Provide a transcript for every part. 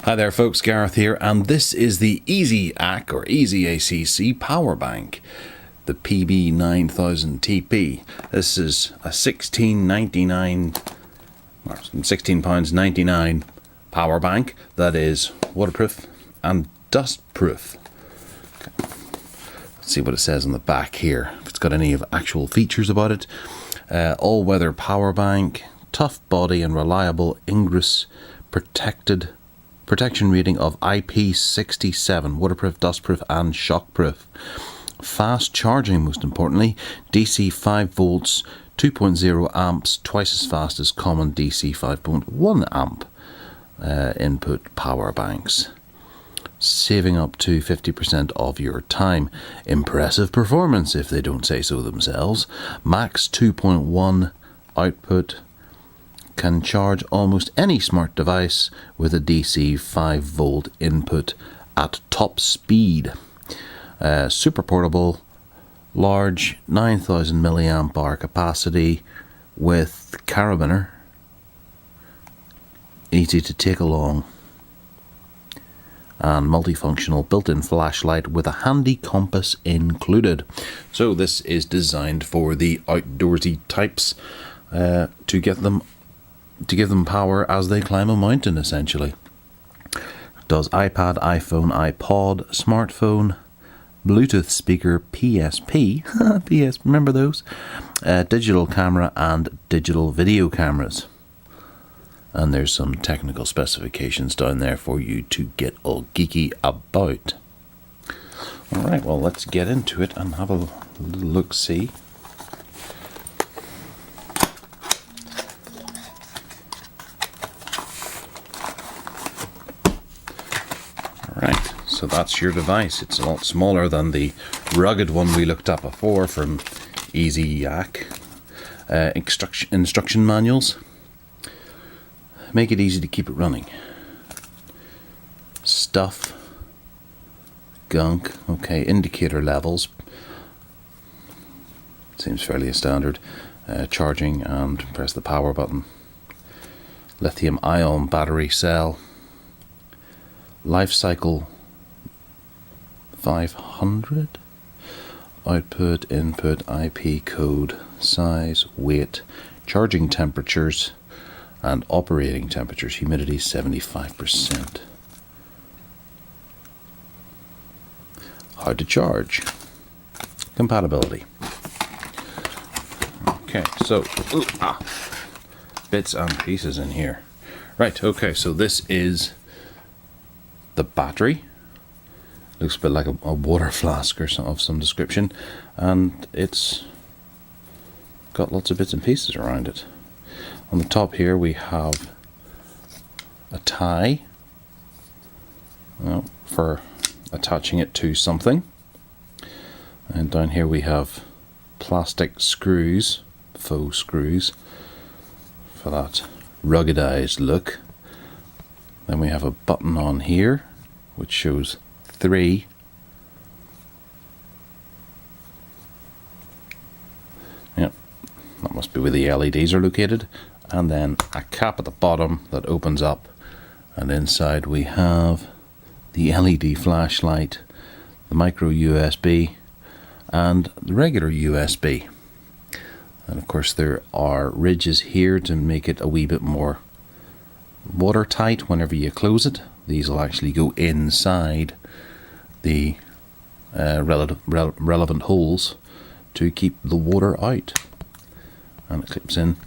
Hi there folks, Gareth here, and this is the EasyAcc or EasyAcc Powerbank, the PB9000TP. This is a £16.99 power bank that is waterproof and dustproof. Okay. Let's see what it says on the back here, if it's got any of actual features about it. All-weather power bank, tough body and reliable Ingress protection rating of IP67, waterproof, dustproof and shockproof. Fast charging, most importantly, DC 5 volts, 2.0 amps, twice as fast as common DC 5.1 amp input power banks, saving up to 50% of your time. Impressive performance, if they don't say so themselves. Max 2.1 output, can charge almost any smart device with a DC 5 volt input at top speed. Super portable, large 9000 mAh capacity with carabiner, easy to take along, and multifunctional built-in flashlight with a handy compass included. So this is designed for the outdoorsy types to give them power as they climb a mountain, essentially. It does iPad, iPhone, iPod, smartphone, Bluetooth speaker, PSP, PS, remember those? Digital camera and digital video cameras. And there's some technical specifications down there for you to get all geeky about. Alright, well, let's get into it and have a little look-see. Right, so that's your device. It's a lot smaller than the rugged one we looked at before from EasyAcc. Instruction manuals. Make it easy to keep it running. Stuff. Gunk. Okay, indicator levels. Seems fairly standard. Charging and press the power button. Lithium ion battery cell. Life cycle 500, output, input, IP code, size, weight, charging temperatures and operating temperatures, humidity 75%. How to charge, compatibility. Okay, so bits and pieces in here. Right, okay, so this is the battery. Looks a bit like a water flask or of some description, and it's got lots of bits and pieces around it. On the top here we have a tie, for attaching it to something, and down here we have plastic screws, faux screws, for that ruggedized look. Then we have a button on here which shows 3. Yep, that must be where the LEDs are located. And then a cap at the bottom that opens up, and inside we have the LED flashlight, the micro USB and the regular USB. And of course there are ridges here to make it a wee bit more watertight whenever you close it. These will actually go inside the relevant holes to keep the water out, and it clips in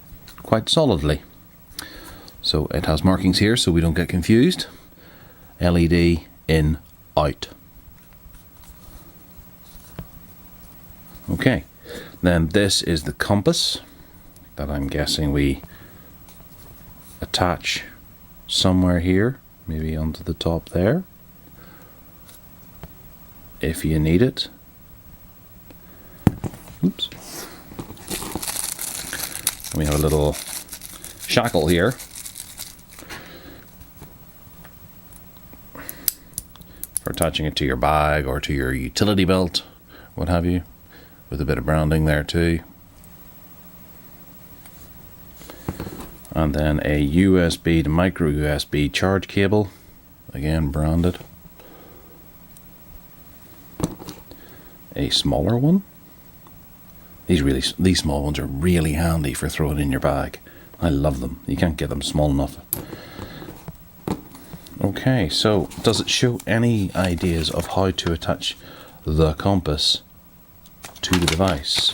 quite solidly. So it has markings here so we don't get confused. LED in, out. Okay, then this is the compass that I'm guessing we attach somewhere here, maybe onto the top there, if you need it. Oops. We have a little shackle here for attaching it to your bag or to your utility belt, what have you, with a bit of branding there too. And then a USB to micro USB charge cable again branded. A smaller one. These small ones are really handy for throwing in your bag. I love them. You can't get them small enough. Okay, so does it show any ideas of how to attach the compass to the device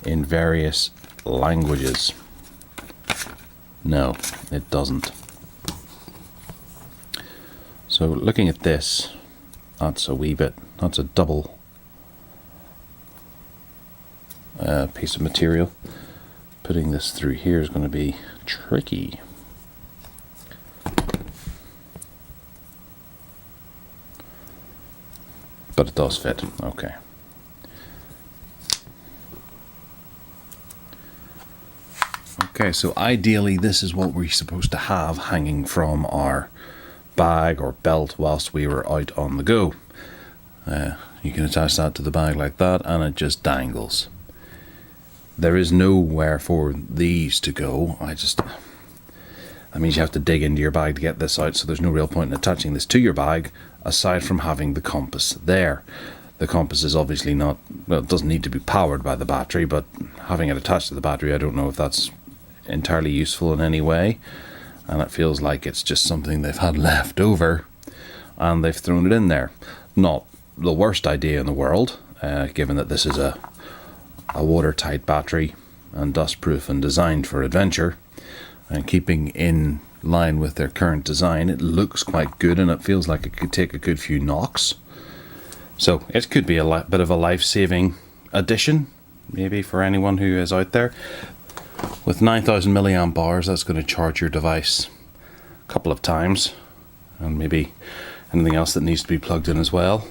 in various languages? No, it doesn't. So looking at this, that's a double piece of material. Putting this through here is going to be tricky. But it does fit. Okay. Okay, so ideally this is what we're supposed to have hanging from our bag or belt whilst we were out on the go. You can attach that to the bag like that and it just dangles. There is nowhere for these to go. That means you have to dig into your bag to get this out, so there's no real point in attaching this to your bag aside from having the compass there. The compass is obviously not, well, it doesn't need to be powered by the battery, but having it attached to the battery, I don't know if that's entirely useful in any way, and it feels like it's just something they've had left over and they've thrown it in there. Not the worst idea in the world, given that this is a watertight battery and dustproof and designed for adventure, and keeping in line with their current design, it looks quite good and it feels like it could take a good few knocks. So it could be a bit of a life-saving addition, maybe for anyone who is out there. With 9000 milliamp hours, that's going to charge your device a couple of times, and maybe anything else that needs to be plugged in as well.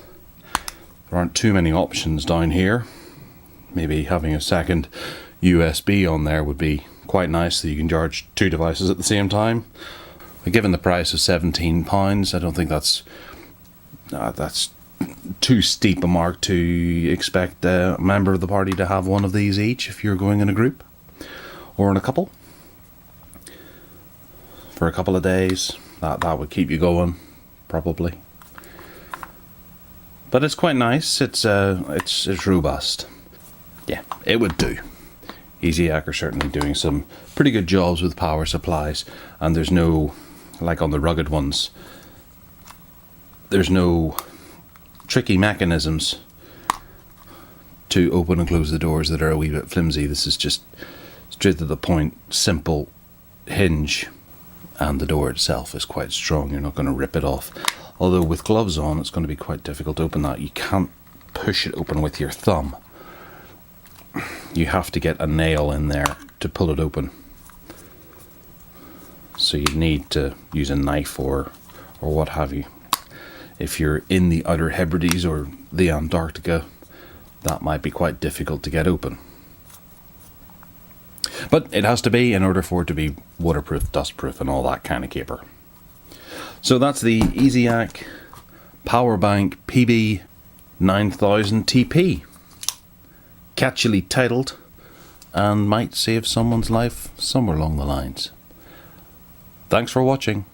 There aren't too many options down here. Maybe having a second USB on there would be quite nice, so you can charge two devices at the same time. But given the price of £17, I don't think that's too steep a mark to expect a member of the party to have one of these each if you're going in a group or in a couple. For a couple of days, that would keep you going, probably. But it's quite nice. It's robust. Yeah, it would do. EasyAcc are certainly doing some pretty good jobs with power supplies, and there's no, like on the rugged ones, there's no tricky mechanisms to open and close the doors that are a wee bit flimsy. This is just straight to the point, simple hinge, and the door itself is quite strong. You're not going to rip it off. Although with gloves on, it's going to be quite difficult to open that. You can't push it open with your thumb. You have to get a nail in there to pull it open. So you need to use a knife or what have you. If you're in the Outer Hebrides or the Antarctica, that might be quite difficult to get open. But it has to be in order for it to be waterproof, dustproof and all that kind of caper. So that's the EasyAcc Powerbank PB9000TP. Catchily titled, and might save someone's life somewhere along the lines. Thanks for watching.